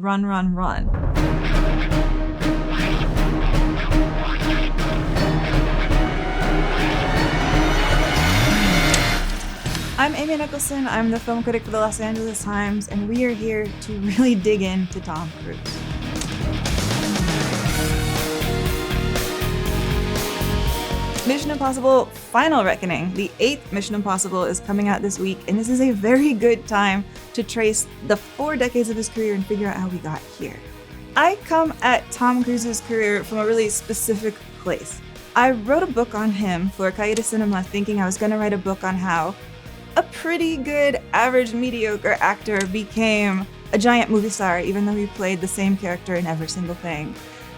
Run, Run, Run. I'm Amy Nicholson. I'm the film critic for the Los Angeles Times, and we are here to really dig into Tom Cruise. Mission Impossible Final Reckoning, the 8th Mission Impossible, is coming out this week, and this is a very good time to trace the 4 decades of his career and figure out how we got here. I come at Tom Cruise's career from a really specific place. I wrote a book on him for Cahiers du Cinema, thinking I was going to write a book on how a pretty good, average, mediocre actor became a giant movie star, even though he played the same character in every single thing.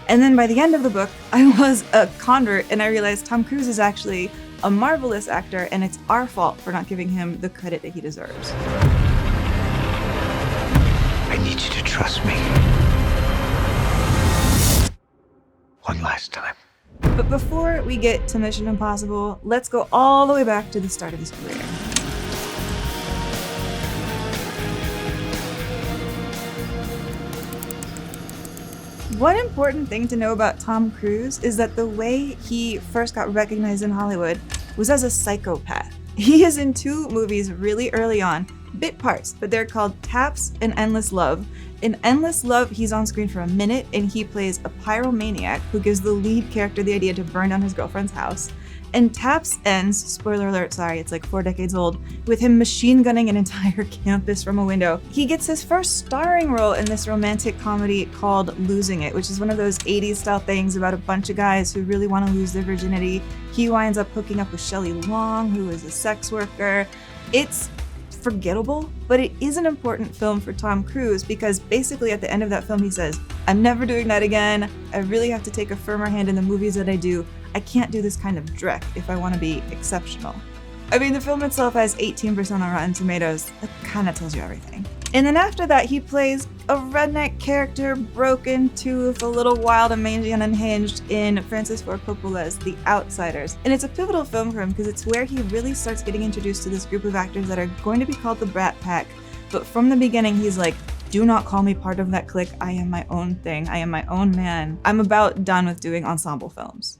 And then by the end of the book, I was a convert and I realized Tom Cruise is actually a marvelous actor, and it's our fault for not giving him the credit that he deserves. I need you to trust me. One last time. But before we get to Mission Impossible, let's go all the way back to the start of his career. One important thing to know about Tom Cruise is that the way he first got recognized in Hollywood was as a psychopath. He is in 2 movies really early on, bit parts, but they're called Taps and Endless Love. In Endless Love, he's on screen for a minute and he plays a pyromaniac who gives the lead character the idea to burn down his girlfriend's house. And Taps ends, spoiler alert, sorry, it's like 4 decades old, with him machine gunning an entire campus from a window. He gets his first starring role in this romantic comedy called Losing It, which is one of those 80s style things about a bunch of guys who really want to lose their virginity. He winds up hooking up with Shelley Long, who is a sex worker. It's forgettable, but it is an important film for Tom Cruise because basically at the end of that film he says, I'm never doing that again. I really have to take a firmer hand in the movies that I do. I can't do this kind of dreck if I want to be exceptional. I mean, the film itself has 18% on Rotten Tomatoes. That kind of tells you everything. And then after that, he plays a redneck character, broken tooth, a little wild and mangy and unhinged in Francis Ford Coppola's The Outsiders. And it's a pivotal film for him because it's where he really starts getting introduced to this group of actors that are going to be called the Brat Pack. But from the beginning, he's like, do not call me part of that clique. I am my own thing. I am my own man. I'm about done with doing ensemble films.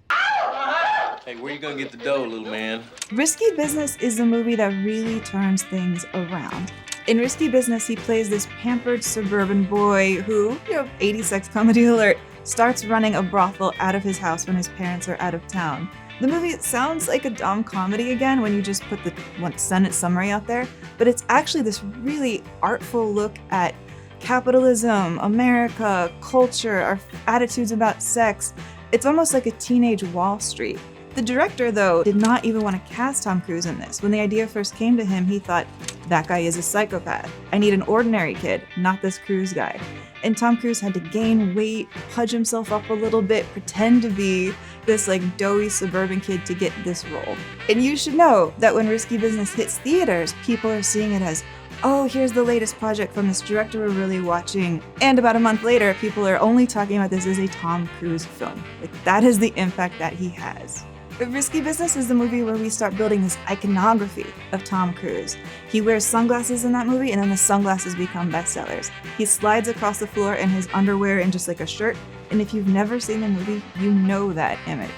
Hey, where you gonna get the dough, little man? Risky Business is the movie that really turns things around. In Risky Business, he plays this pampered suburban boy who, 80s sex comedy alert, starts running a brothel out of his house when his parents are out of town. The movie sounds like a dumb comedy again when you just put the Senate summary out there, but it's actually this really artful look at capitalism, America, culture, our attitudes about sex. It's almost like a teenage Wall Street. The director, though, did not even want to cast Tom Cruise in this. When the idea first came to him, he thought, that guy is a psychopath. I need an ordinary kid, not this Cruise guy. And Tom Cruise had to gain weight, pudge himself up a little bit, pretend to be this doughy suburban kid to get this role. And you should know that when Risky Business hits theaters, people are seeing it as, oh, here's the latest project from this director we're really watching. And about a month later, people are only talking about this as a Tom Cruise film. That is the impact that he has. But Risky Business is the movie where we start building this iconography of Tom Cruise. He wears sunglasses in that movie, and then the sunglasses become bestsellers. He slides across the floor in his underwear and just like a shirt, and if you've never seen the movie, you know that image.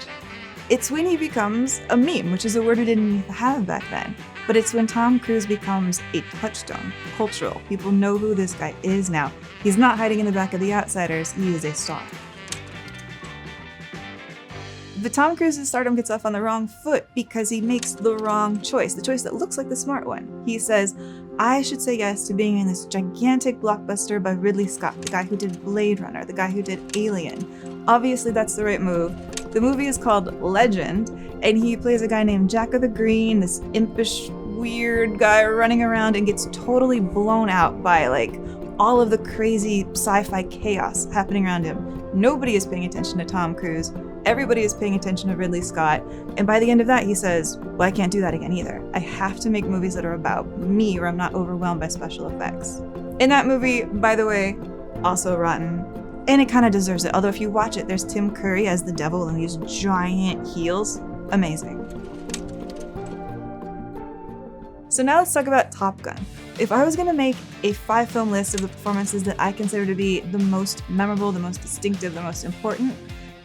It's when he becomes a meme, which is a word we didn't have back then. But it's when Tom Cruise becomes a touchstone, cultural. People know who this guy is now. He's not hiding in the back of The Outsiders, he is a star. But Tom Cruise's stardom gets off on the wrong foot because he makes the wrong choice, the choice that looks like the smart one. He says, I should say yes to being in this gigantic blockbuster by Ridley Scott, the guy who did Blade Runner, the guy who did Alien. Obviously, that's the right move. The movie is called Legend, and he plays a guy named Jack of the Green, this impish, weird guy running around and gets totally blown out by all of the crazy sci-fi chaos happening around him. Nobody is paying attention to Tom Cruise. Everybody is paying attention to Ridley Scott. And by the end of that, he says, well, I can't do that again either. I have to make movies that are about me where I'm not overwhelmed by special effects. In that movie, by the way, also rotten. And it kind of deserves it. Although if you watch it, there's Tim Curry as the devil in these giant heels. Amazing. So now let's talk about Top Gun. If I was going to make a 5-film list of the performances that I consider to be the most memorable, the most distinctive, the most important,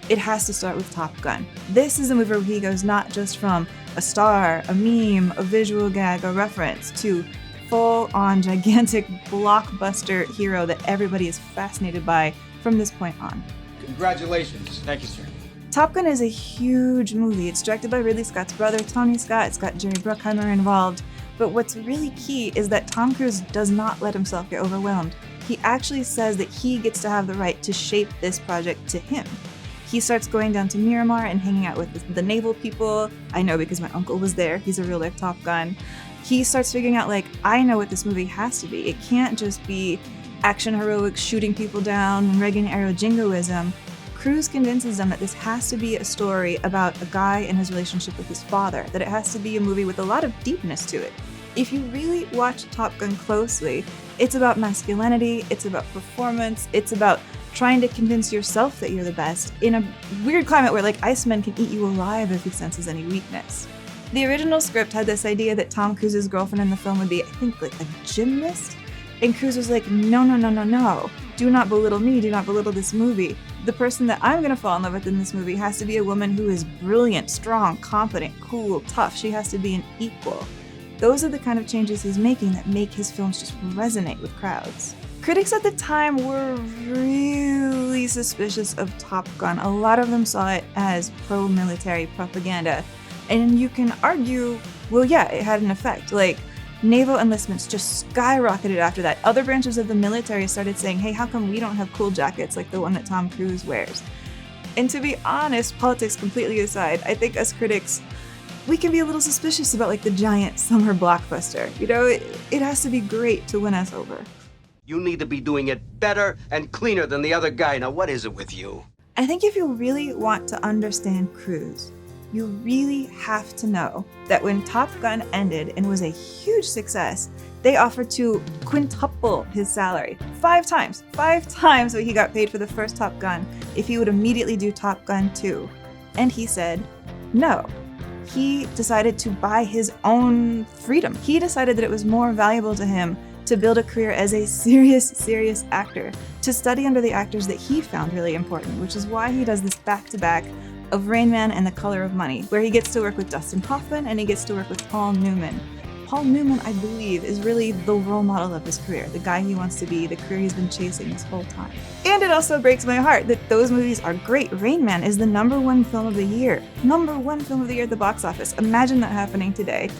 it has to start with Top Gun. This is a movie where he goes not just from a star, a meme, a visual gag, a reference, to full-on gigantic blockbuster hero that everybody is fascinated by from this point on. Congratulations. Thank you, sir. Top Gun is a huge movie. It's directed by Ridley Scott's brother, Tony Scott. It's got Jerry Bruckheimer involved. But what's really key is that Tom Cruise does not let himself get overwhelmed. He actually says that he gets to have the right to shape this project to him. He starts going down to Miramar and hanging out with the naval people. I know because my uncle was there. He's a real life Top Gun. He starts figuring out, like, I know what this movie has to be. It can't just be action heroics, shooting people down, and Reagan-era jingoism. Cruise convinces them that this has to be a story about a guy and his relationship with his father, that it has to be a movie with a lot of deepness to it. If you really watch Top Gun closely, it's about masculinity, it's about performance, it's about trying to convince yourself that you're the best in a weird climate where, like, Iceman can eat you alive if he senses any weakness. The original script had this idea that Tom Cruise's girlfriend in the film would be, I think, like a gymnast, and Cruise was like, no. Do not belittle me, do not belittle this movie. The person that I'm gonna fall in love with in this movie has to be a woman who is brilliant, strong, confident, cool, tough. She has to be an equal. Those are the kind of changes he's making that make his films just resonate with crowds. Critics at the time were really suspicious of Top Gun. A lot of them saw it as pro-military propaganda. And you can argue, well, yeah, it had an effect. Like, naval enlistments just skyrocketed after that. Other branches of the military started saying, hey, how come we don't have cool jackets like the one that Tom Cruise wears? And to be honest, politics completely aside, I think as critics, we can be a little suspicious about, like, the giant summer blockbuster. You know, it has to be great to win us over. You need to be doing it better and cleaner than the other guy. Now, what is it with you? I think if you really want to understand Cruise, you really have to know that when Top Gun ended and was a huge success, they offered to quintuple his salary. 5 times what he got paid for the first Top Gun if he would immediately do Top Gun 2. And he said no. He decided to buy his own freedom. He decided that it was more valuable to him to build a career as a serious actor, to study under the actors that he found really important, which is why he does this back-to-back of Rain Man and The Color of Money, where he gets to work with Dustin Hoffman and he gets to work with Paul Newman. Paul Newman, I believe, is really the role model of his career, the guy he wants to be, the career he's been chasing this whole time. And it also breaks my heart that those movies are great. Rain Man is the #1 film of the year. #1 film of the year at the box office. Imagine that happening today.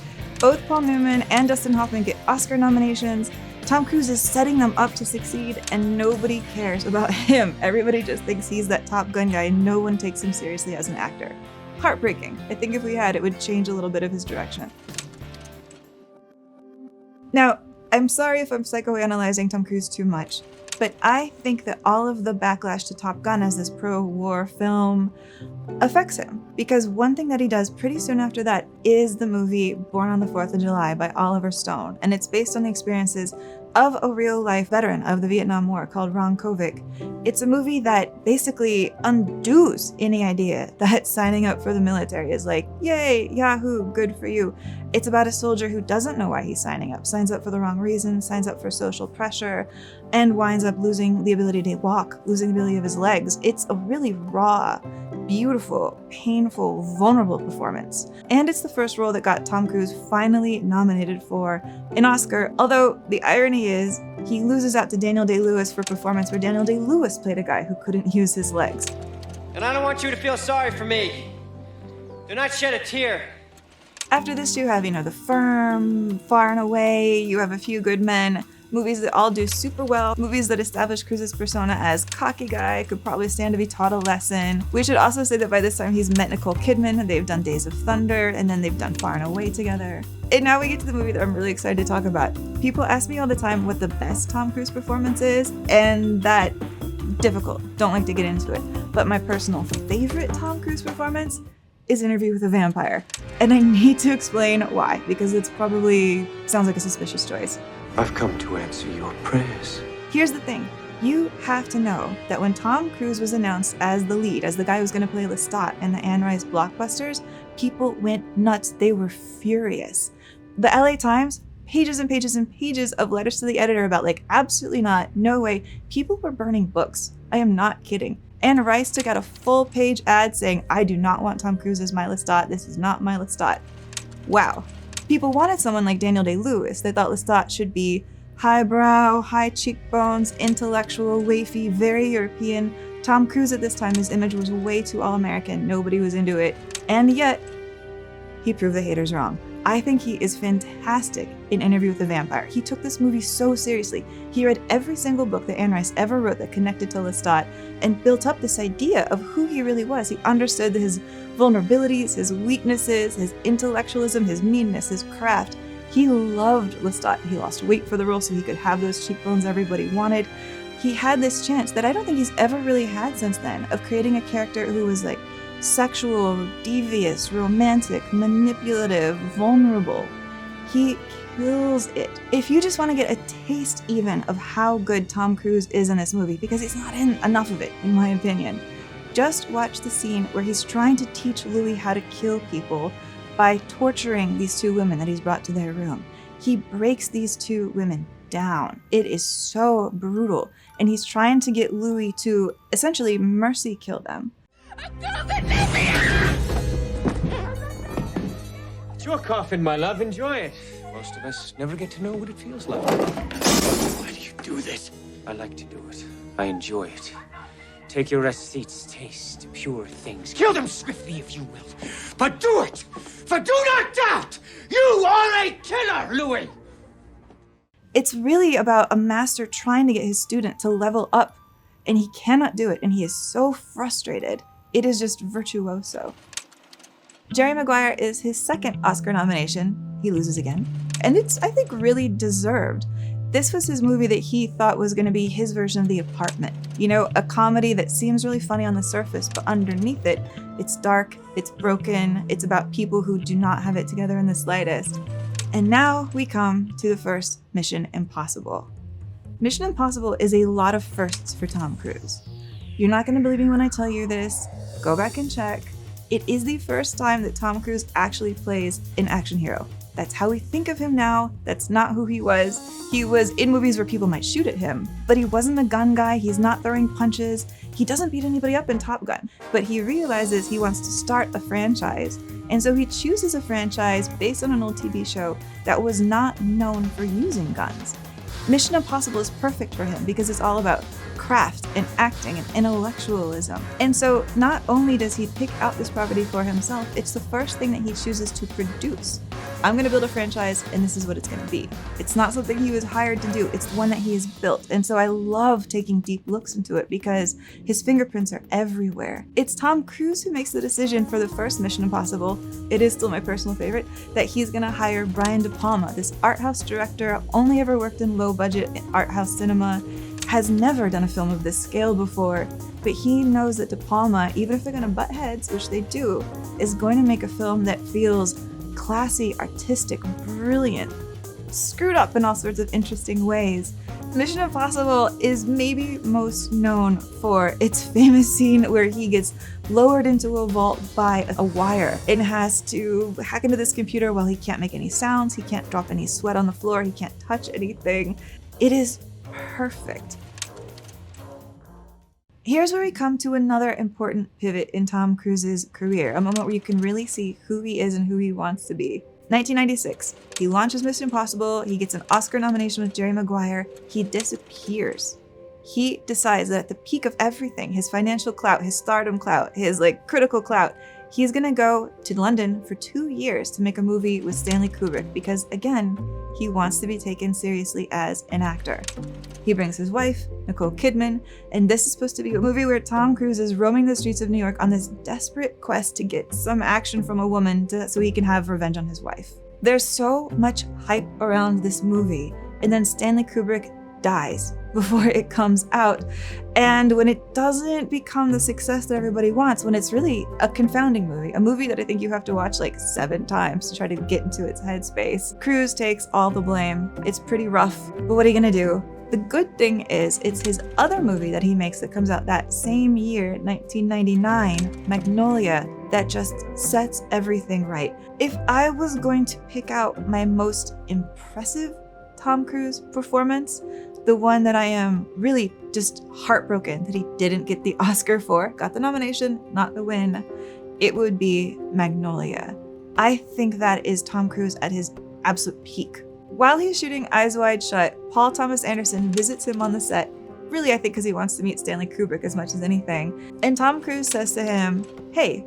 Both Paul Newman and Dustin Hoffman get Oscar nominations. Tom Cruise is setting them up to succeed, and nobody cares about him. Everybody just thinks he's that Top Gun guy, and no one takes him seriously as an actor. Heartbreaking. I think if we had, it would change a little bit of his direction. Now, I'm sorry if I'm psychoanalyzing Tom Cruise too much, but I think that all of the backlash to Top Gun as this pro-war film affects him, because one thing that he does pretty soon after that is the movie Born on the 4th of July by Oliver Stone, and it's based on the experiences of a real-life veteran of the Vietnam War called Ron Kovic. It's a movie that basically undoes any idea that signing up for the military is like, yay, yahoo, good for you. It's about a soldier who doesn't know why he's signing up, signs up for the wrong reason, signs up for social pressure, and winds up losing the ability to walk, losing the ability of his legs. It's a really raw, beautiful, painful, vulnerable performance. And it's the first role that got Tom Cruise finally nominated for an Oscar, although the irony is he loses out to Daniel Day-Lewis for a performance where Daniel Day-Lewis played a guy who couldn't use his legs. And I don't want you to feel sorry for me. Do not shed a tear. After this, you have, The Firm, Far and Away, you have A Few Good Men, movies that all do super well, movies that establish Cruise's persona as cocky guy, could probably stand to be taught a lesson. We should also say that by this time he's met Nicole Kidman, and they've done Days of Thunder, and then they've done Far and Away together. And now we get to the movie that I'm really excited to talk about. People ask me all the time what the best Tom Cruise performance is, and that, difficult, don't like to get into it. But my personal favorite Tom Cruise performance is Interview with a Vampire. And I need to explain why, because it's probably sounds like a suspicious choice. I've come to answer your prayers. Here's the thing. You have to know that when Tom Cruise was announced as the lead, as the guy who's going to play Lestat in the Anne Rice blockbusters, people went nuts. They were furious. The LA Times, pages and pages and pages of letters to the editor about like, absolutely not, no way. People were burning books. I am not kidding. Anne Rice took out a full page ad saying, I do not want Tom Cruise as my Lestat. This is not my Lestat. Wow. People wanted someone like Daniel Day-Lewis. They thought Lestat should be highbrow, high cheekbones, intellectual, wafy, very European. Tom Cruise at this time, his image was way too all-American. Nobody was into it. And yet, he proved the haters wrong. I think he is fantastic in Interview with the Vampire. He took this movie so seriously. He read every single book that Anne Rice ever wrote that connected to Lestat and built up this idea of who he really was. He understood his vulnerabilities, his weaknesses, his intellectualism, his meanness, his craft. He loved Lestat. He lost weight for the role so he could have those cheekbones everybody wanted. He had this chance that I don't think he's ever really had since then of creating a character who was like sexual, devious, romantic, manipulative, vulnerable. He kills it. If you just want to get a taste even of how good Tom Cruise is in this movie, because he's not in enough of it, in my opinion, just watch the scene where he's trying to teach Louis how to kill people by torturing these two women that he's brought to their room. He breaks these two women down. It is so brutal. And he's trying to get Louis to essentially mercy kill them. It's your coffin, my love. Enjoy it. Most of us never get to know what it feels like. Why do you do this? I like to do it. I enjoy it. Take your receipts, taste pure things. Kill them swiftly if you will. But do it! For do not doubt! You are a killer, Louis! It's really about a master trying to get his student to level up, and he cannot do it, and he is so frustrated. It is just virtuoso. Jerry Maguire is his second Oscar nomination. He loses again. And it's, I think, really deserved. This was his movie that he thought was going to be his version of The Apartment. You know, a comedy that seems really funny on the surface, but underneath it, it's dark, it's broken, it's about people who do not have it together in the slightest. And now we come to the first Mission Impossible. Mission Impossible is a lot of firsts for Tom Cruise. You're not going to believe me when I tell you this. Go back and check. It is the first time that Tom Cruise actually plays an action hero. That's how we think of him now. That's not who he was. He was in movies where people might shoot at him, but he wasn't a gun guy. He's not throwing punches. He doesn't beat anybody up in Top Gun, but he realizes he wants to start a franchise. And so he chooses a franchise based on an old TV show that was not known for using guns. Mission Impossible is perfect for him because it's all about craft and acting and intellectualism. And so not only does he pick out this property for himself, it's the first thing that he chooses to produce. I'm going to build a franchise and this is what it's going to be. It's not something he was hired to do, it's one that he has built. And so I love taking deep looks into it because his fingerprints are everywhere. It's Tom Cruise who makes the decision for the first Mission Impossible, it is still my personal favorite, that he's going to hire Brian De Palma, this art house director, only ever worked in low budget art house cinema, has never done a film of this scale before, but he knows that De Palma, even if they're going to butt heads, which they do, is going to make a film that feels classy, artistic, brilliant, screwed up in all sorts of interesting ways. Mission Impossible is maybe most known for its famous scene where he gets lowered into a vault by a wire and has to hack into this computer while he can't make any sounds, he can't drop any sweat on the floor, he can't touch anything. It is perfect. Here's where we come to another important pivot in Tom Cruise's career, a moment where you can really see who he is and who he wants to be. 1996, he launches Mission Impossible, he gets an Oscar nomination with Jerry Maguire, he disappears. He decides that at the peak of everything, his financial clout, his stardom clout, his critical clout, he's gonna go to London for 2 years to make a movie with Stanley Kubrick because, again, he wants to be taken seriously as an actor. He brings his wife, Nicole Kidman, and this is supposed to be a movie where Tom Cruise is roaming the streets of New York on this desperate quest to get some action from a woman so he can have revenge on his wife. There's so much hype around this movie, and then Stanley Kubrick dies before it comes out. And when it doesn't become the success that everybody wants, when it's really a confounding movie, a movie that I think you have to watch 7 times to try to get into its headspace, Cruise takes all the blame. It's pretty rough, but what are you gonna do? The good thing is it's his other movie that he makes that comes out that same year, 1999, Magnolia, that just sets everything right. If I was going to pick out my most impressive Tom Cruise performance, the one that I am really just heartbroken that he didn't get the Oscar for, got the nomination, not the win, it would be Magnolia. I think that is Tom Cruise at his absolute peak. While he's shooting Eyes Wide Shut, Paul Thomas Anderson visits him on the set, really I think because he wants to meet Stanley Kubrick as much as anything, and Tom Cruise says to him, "Hey,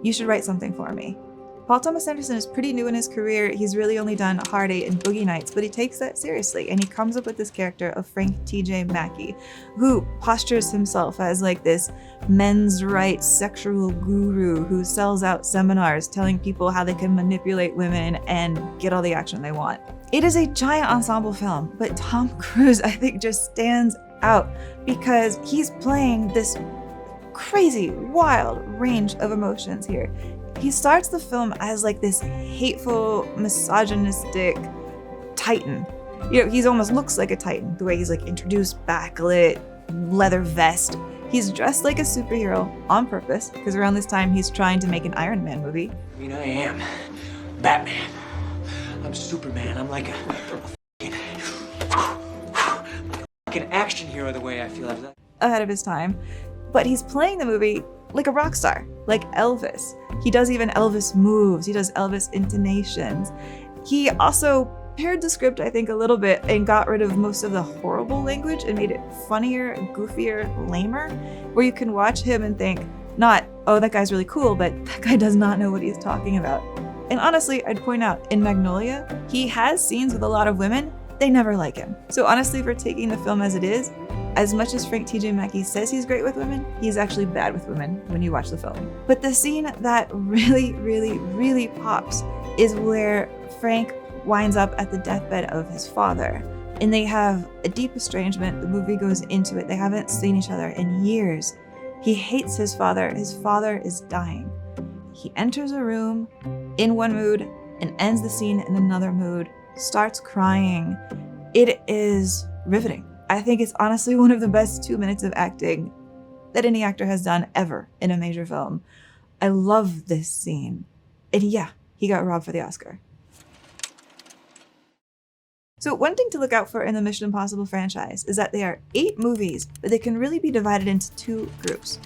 you should write something for me." Paul Thomas Anderson is pretty new in his career. He's really only done Hard Eight and Boogie Nights, but he takes that seriously, and he comes up with this character of Frank T.J. Mackey, who postures himself as like this men's rights sexual guru who sells out seminars telling people how they can manipulate women and get all the action they want. It is a giant ensemble film, but Tom Cruise, I think, just stands out because he's playing this crazy, wild range of emotions here. He starts the film as like this hateful, misogynistic titan. You know, he almost looks like a titan, the way he's like introduced, backlit, leather vest. He's dressed like a superhero on purpose, because around this time he's trying to make an Iron Man movie. I mean, I am Batman. I'm Superman. I'm like a fucking action hero the way I feel. Ahead of his time. But he's playing the movie like a rock star, like Elvis. He does even Elvis moves. He does Elvis intonations. He also paired the script, I think, a little bit and got rid of most of the horrible language and made it funnier, goofier, lamer, where you can watch him and think, not, oh, that guy's really cool, but that guy does not know what he's talking about. And honestly, I'd point out, in Magnolia, he has scenes with a lot of women. They never like him. So honestly, for taking the film as it is, as much as Frank T.J. Mackey says he's great with women, he's actually bad with women when you watch the film. But the scene that really, really, really pops is where Frank winds up at the deathbed of his father. And they have a deep estrangement. The movie goes into it. They haven't seen each other in years. He hates his father. His father is dying. He enters a room in one mood and ends the scene in another mood, starts crying. It is riveting. I think it's honestly one of the best 2 minutes of acting that any actor has done ever in a major film. I love this scene. And yeah, he got robbed for the Oscar. So one thing to look out for in the Mission Impossible franchise is that they are 8 movies, but they can really be divided into 2 groups.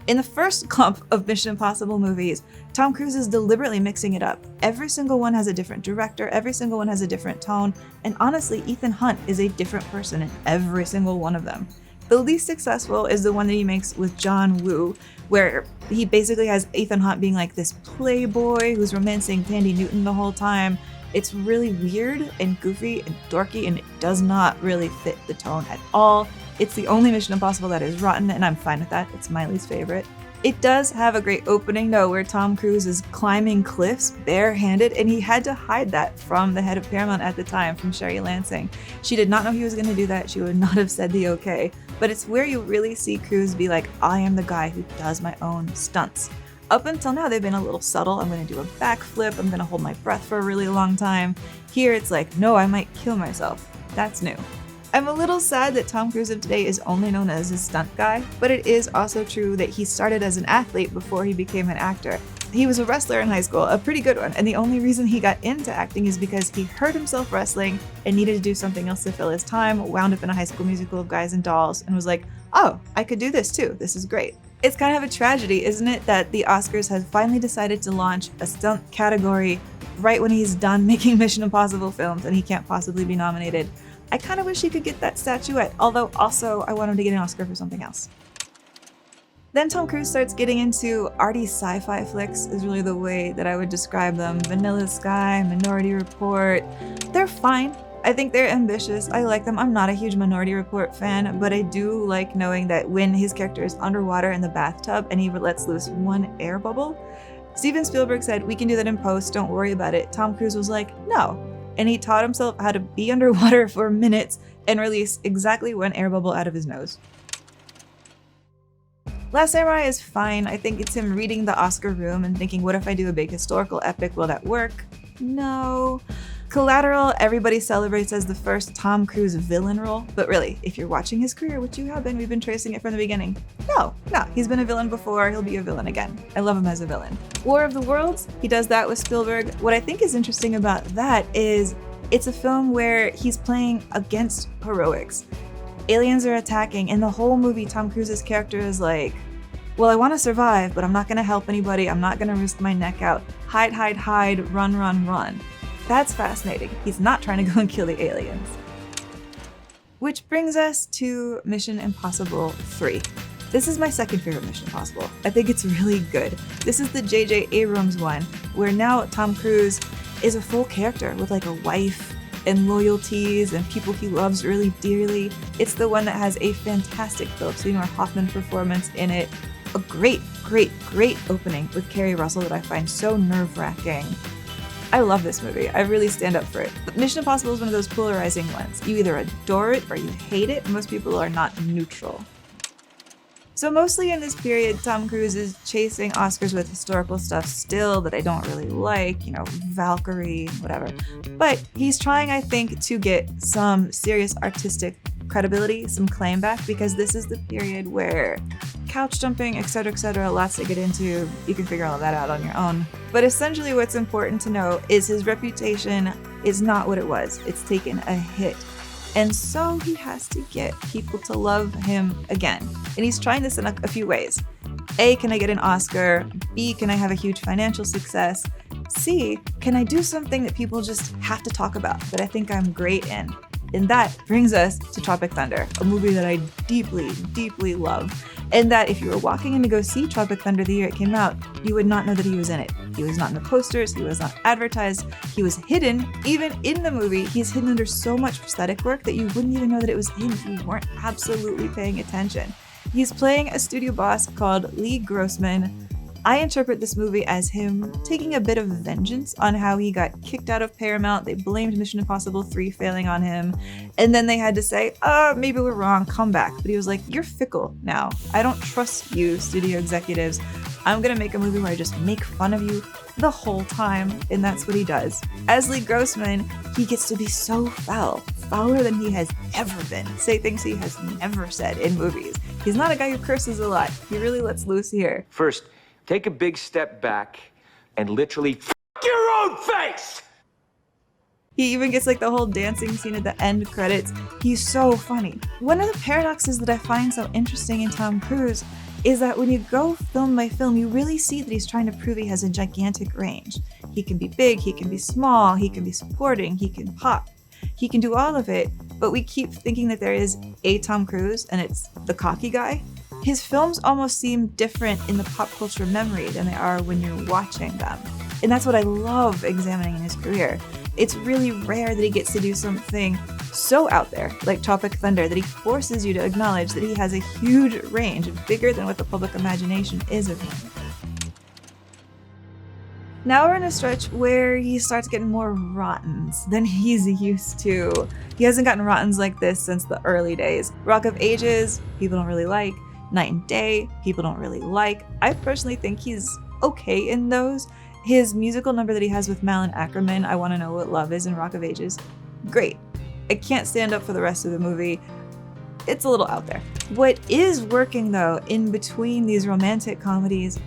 In the first clump of Mission Impossible movies, Tom Cruise is deliberately mixing it up. Every single one has a different director, every single one has a different tone, and honestly, Ethan Hunt is a different person in every single one of them. The least successful is the one that he makes with John Woo, where he basically has Ethan Hunt being like this playboy who's romancing Tandy Newton the whole time. It's really weird and goofy and dorky, and it does not really fit the tone at all. It's the only Mission Impossible that is rotten, and I'm fine with that. It's my least favorite. It does have a great opening, though, where Tom Cruise is climbing cliffs barehanded, and he had to hide that from the head of Paramount at the time, from Sherry Lansing. She did not know he was going to do that. She would not have said the okay. But it's where you really see Cruise be like, I am the guy who does my own stunts. Up until now, they've been a little subtle. I'm going to do a backflip. I'm going to hold my breath for a really long time. Here, it's like, no, I might kill myself. That's new. I'm a little sad that Tom Cruise of today is only known as a stunt guy, but it is also true that he started as an athlete before he became an actor. He was a wrestler in high school, a pretty good one, and the only reason he got into acting is because he hurt himself wrestling and needed to do something else to fill his time, wound up in a High School Musical of Guys and Dolls, and was like, oh, I could do this too, this is great. It's kind of a tragedy, isn't it, that the Oscars have finally decided to launch a stunt category right when he's done making Mission Impossible films and he can't possibly be nominated. I kind of wish he could get that statuette, although also I want him to get an Oscar for something else. Then Tom Cruise starts getting into arty sci-fi flicks, is really the way that I would describe them. Vanilla Sky, Minority Report. They're fine. I think they're ambitious. I like them. I'm not a huge Minority Report fan, but I do like knowing that when his character is underwater in the bathtub and he lets loose one air bubble, Steven Spielberg said, we can do that in post, don't worry about it. Tom Cruise was like, no. And he taught himself how to be underwater for minutes and release exactly one air bubble out of his nose. Last Samurai is fine. I think it's him reading the Oscar room and thinking, what if I do a big historical epic? Will that work? No. Collateral, everybody celebrates as the first Tom Cruise villain role, but really, if you're watching his career, which you have been, we've been tracing it from the beginning. No, he's been a villain before, he'll be a villain again. I love him as a villain. War of the Worlds, he does that with Spielberg. What I think is interesting about that is it's a film where he's playing against heroics. Aliens are attacking, and the whole movie, Tom Cruise's character is like, well, I want to survive, but I'm not going to help anybody. I'm not going to risk my neck out. Hide, hide, hide, run, run, run. That's fascinating. He's not trying to go and kill the aliens. Which brings us to Mission Impossible 3. This is my second favorite Mission Impossible. I think it's really good. This is the J.J. Abrams one, where now Tom Cruise is a full character with like a wife and loyalties and people he loves really dearly. It's the one that has a fantastic Philip Seymour Hoffman performance in it. A great, great, great opening with Kerry Russell that I find so nerve-wracking. I love this movie. I really stand up for it. But Mission Impossible is one of those polarizing ones. You either adore it or you hate it. Most people are not neutral. So mostly in this period, Tom Cruise is chasing Oscars with historical stuff still that I don't really like, Valkyrie, whatever. But he's trying, I think, to get some serious artistic credibility, some claim back, because this is the period where couch jumping, etc., lots to get into. You can figure all that out on your own. But essentially what's important to know is his reputation is not what it was. It's taken a hit. And so he has to get people to love him again. And he's trying this in a few ways. A, can I get an Oscar? B, can I have a huge financial success? C, can I do something that people just have to talk about, that I think I'm great in? And that brings us to Tropic Thunder, a movie that I deeply, deeply love. And that if you were walking in to go see Tropic Thunder the year it came out, you would not know that he was in it. He was not in the posters, he was not advertised, he was hidden. Even in the movie, he's hidden under so much prosthetic work that you wouldn't even know that it was him if you weren't absolutely paying attention. He's playing a studio boss called Lee Grossman. I interpret this movie as him taking a bit of vengeance on how he got kicked out of Paramount. They blamed Mission Impossible 3 failing on him. And then they had to say, maybe we're wrong, come back. But he was like, you're fickle now. I don't trust you, studio executives. I'm gonna make a movie where I just make fun of you the whole time. And that's what he does. As Lee Grossman, he gets to be so foul, fouler than he has ever been, say things he has never said in movies. He's not a guy who curses a lot. He really lets loose here. First, take a big step back and literally f your own face! He even gets like the whole dancing scene at the end credits. He's so funny. One of the paradoxes that I find so interesting in Tom Cruise is that when you go film by film, you really see that he's trying to prove he has a gigantic range. He can be big, he can be small, he can be supporting, he can pop. He can do all of it, but we keep thinking that there is a Tom Cruise and it's the cocky guy. His films almost seem different in the pop culture memory than they are when you're watching them. And that's what I love examining in his career. It's really rare that he gets to do something so out there, like Tropic Thunder, that he forces you to acknowledge that he has a huge range, bigger than what the public imagination is of him. Now we're in a stretch where he starts getting more rottens than he's used to. He hasn't gotten rottens like this since the early days. Rock of Ages, people don't really like. Night and Day, people don't really like. I personally think he's okay in those. His musical number that he has with Malin Ackerman, I Want to Know What Love Is in Rock of Ages, great. I can't stand up for the rest of the movie. It's a little out there. What is working though, in between these romantic comedies,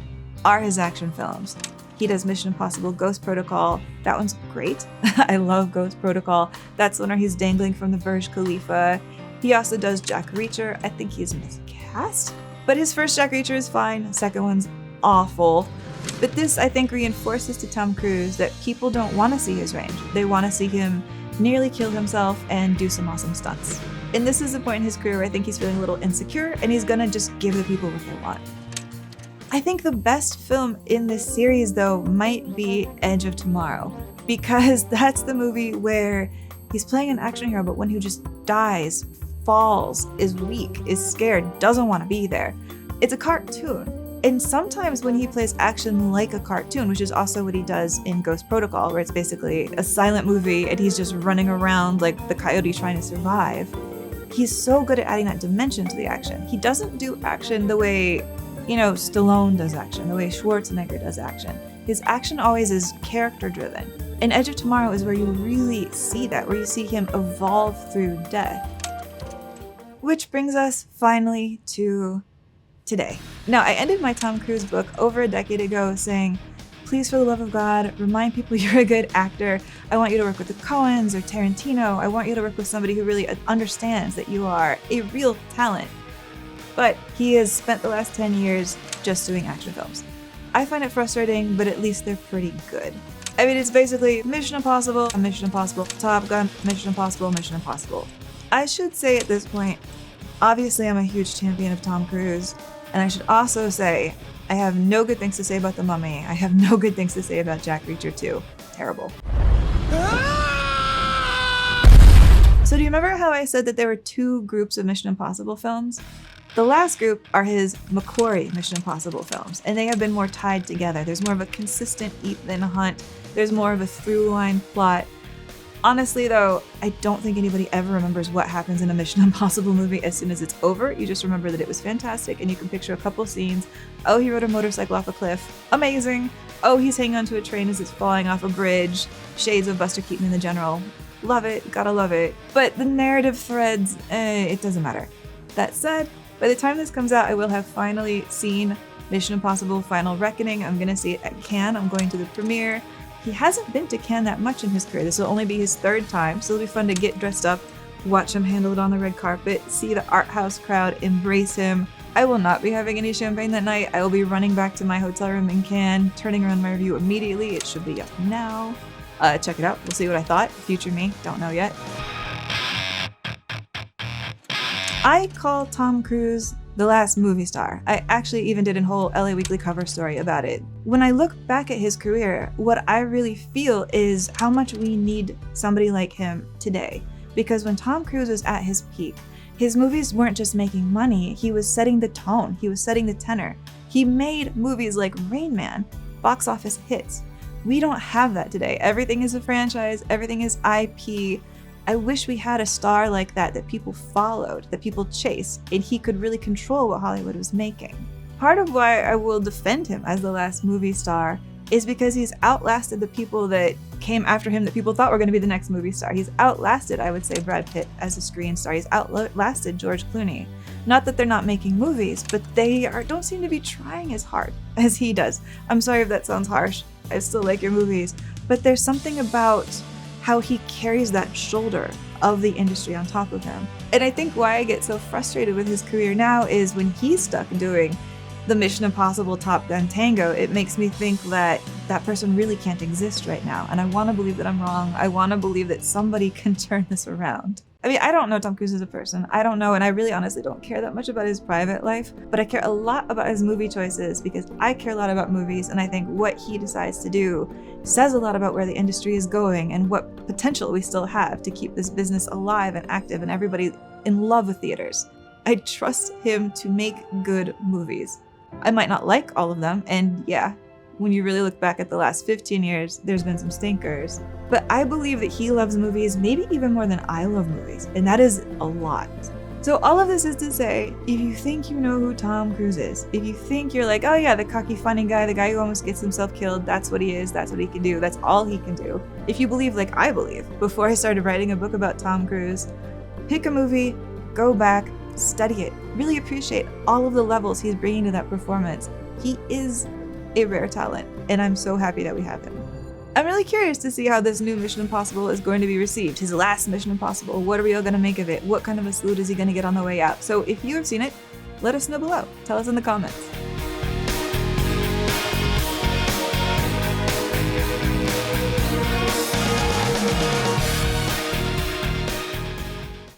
are his action films. He does Mission Impossible Ghost Protocol. That one's great. I love Ghost Protocol. That's the one where he's dangling from the Burj Khalifa. He also does Jack Reacher. I think he's miscast, but his first Jack Reacher is fine. Second one's awful. But this, I think, reinforces to Tom Cruise that people don't want to see his range. They want to see him nearly kill himself and do some awesome stunts. And this is the point in his career where I think he's feeling a little insecure and he's gonna just give the people what they want. I think the best film in this series, though, might be Edge of Tomorrow, because that's the movie where he's playing an action hero, but one who just dies, falls, is weak, is scared, doesn't want to be there. It's a cartoon. And sometimes when he plays action like a cartoon, which is also what he does in Ghost Protocol, where it's basically a silent movie and he's just running around like the coyote trying to survive, he's so good at adding that dimension to the action. He doesn't do action the way, Stallone does action, the way Schwarzenegger does action. His action always is character driven. And Edge of Tomorrow is where you really see that, where you see him evolve through death. Which brings us finally to today. Now, I ended my Tom Cruise book over a decade ago saying, please, for the love of God, remind people you're a good actor. I want you to work with the Coens or Tarantino. I want you to work with somebody who really understands that you are a real talent. But he has spent the last 10 years just doing action films. I find it frustrating, but at least they're pretty good. I mean, it's basically Mission Impossible, Mission Impossible, Top Gun, Mission Impossible, Mission Impossible. I should say at this point, obviously I'm a huge champion of Tom Cruise, and I should also say I have no good things to say about The Mummy. I have no good things to say about Jack Reacher 2. Terrible. So do you remember how I said that there were two groups of Mission Impossible films? The last group are his McQuarrie Mission Impossible films, and they have been more tied together. There's more of a consistent Ethan Hunt. There's more of a through-line plot. Honestly, though, I don't think anybody ever remembers what happens in a Mission Impossible movie as soon as it's over. You just remember that it was fantastic, and you can picture a couple scenes. Oh, he rode a motorcycle off a cliff. Amazing. Oh, he's hanging onto a train as it's falling off a bridge. Shades of Buster Keaton in The General. Love it. Gotta love it. But the narrative threads, it doesn't matter. That said, by the time this comes out, I will have finally seen Mission Impossible Final Reckoning. I'm gonna see it at Cannes. I'm going to the premiere. He hasn't been to Cannes that much in his career. This will only be his third time, so it'll be fun to get dressed up, watch him handle it on the red carpet, see the art house crowd embrace him. I will not be having any champagne that night. I will be running back to my hotel room in Cannes, turning around my review immediately. It should be up now. Check it out. We'll see what I thought. Future me, don't know yet. I call Tom Cruise the last movie star. I actually even did a whole LA Weekly cover story about it. When I look back at his career, what I really feel is how much we need somebody like him today. Because when Tom Cruise was at his peak, his movies weren't just making money, he was setting the tone, he was setting the tenor. He made movies like Rain Man, box office hits. We don't have that today. Everything is a franchise, everything is IP. I wish we had a star like that people followed, that people chased, and he could really control what Hollywood was making. Part of why I will defend him as the last movie star is because he's outlasted the people that came after him that people thought were going to be the next movie star. He's outlasted, I would say, Brad Pitt as a screen star. He's outlasted George Clooney. Not that they're not making movies, but they don't seem to be trying as hard as he does. I'm sorry if that sounds harsh. I still like your movies, but there's something about how he carries that shoulder of the industry on top of him. And I think why I get so frustrated with his career now is when he's stuck doing the Mission Impossible Top Gun Tango, it makes me think that that person really can't exist right now. And I want to believe that I'm wrong. I want to believe that somebody can turn this around. I mean, I don't know Tom Cruise as a person. I don't know, and I really honestly don't care that much about his private life, but I care a lot about his movie choices because I care a lot about movies, and I think what he decides to do says a lot about where the industry is going and what potential we still have to keep this business alive and active and everybody in love with theaters. I trust him to make good movies. I might not like all of them, and yeah, when you really look back at the last 15 years, there's been some stinkers. But I believe that he loves movies maybe even more than I love movies, and that is a lot. So all of this is to say, if you think you know who Tom Cruise is, if you think you're like, oh yeah, the cocky funny guy, the guy who almost gets himself killed, that's what he is, that's what he can do, that's all he can do. If you believe like I believe, before I started writing a book about Tom Cruise, pick a movie, go back, study it, really appreciate all of the levels he's bringing to that performance. He is a rare talent, and I'm so happy that we have him. I'm really curious to see how this new Mission Impossible is going to be received. His last Mission Impossible, what are we all going to make of it? What kind of a salute is he going to get on the way out? So if you have seen it, let us know below. Tell us in the comments.